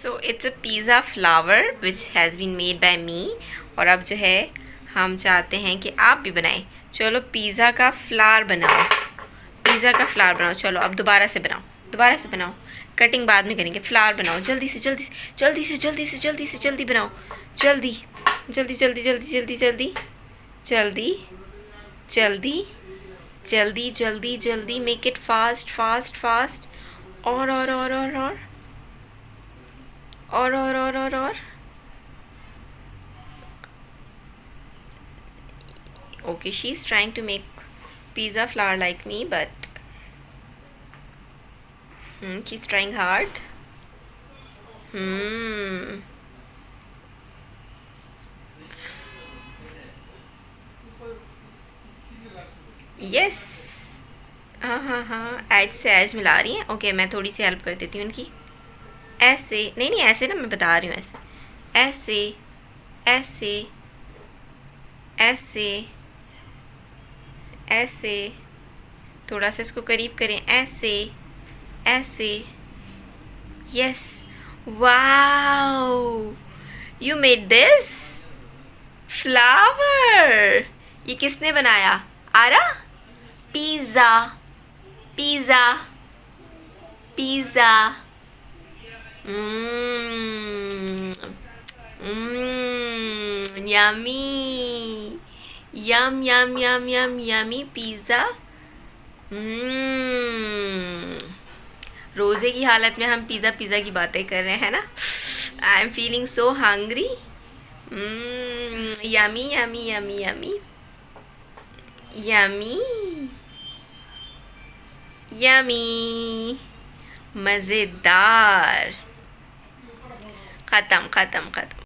So it's a pizza flower which has been made by me. और अब जो है हम चाहते हैं कि आप भी बनाएं। चलो पिज़्ज़ा का फ्लावर बनाओ, पिज़्ज़ा का फ्लावर बनाओ। चलो अब दोबारा से बनाओ, दोबारा से बनाओ। कटिंग बाद में करेंगे, फ्लावर बनाओ जल्दी से जल्दी से जल्दी से जल्दी से जल्दी से जल्दी बनाओ, जल्दी जल्दी जल्दी जल्दी जल्दी जल्दी जल्दी जल्दी जल्दी जल्दी जल्दी। Make it fast fast fast. और और और और और और और और और और okay, she's trying to make pizza flour like me, but she's trying hard. Yes. हाँ हाँ हाँ, एज से एज मिला रही हैं। ओके, मैं थोड़ी सी हेल्प कर देती हूँ उनकी। ऐसे नहीं नहीं, ऐसे ना, मैं बता रही हूँ ऐसे ऐसे ऐसे ऐसे ऐसे। थोड़ा सा इसको करीब करें, ऐसे ऐसे। Yes, wow, you made this flower. ये किसने बनाया? आरा? Pizza pizza pizza. Yummy, yum yum yum yum yummy pizza. रोज़े की हालत में हम पिज़्ज़ा पिज़्ज़ा की बातें कर रहे हैं ना। I am feeling so hungry. Yummy yummy yummy yummy yummy yummy, मज़ेदार। ख़त्म ख़त्म ख़त्म।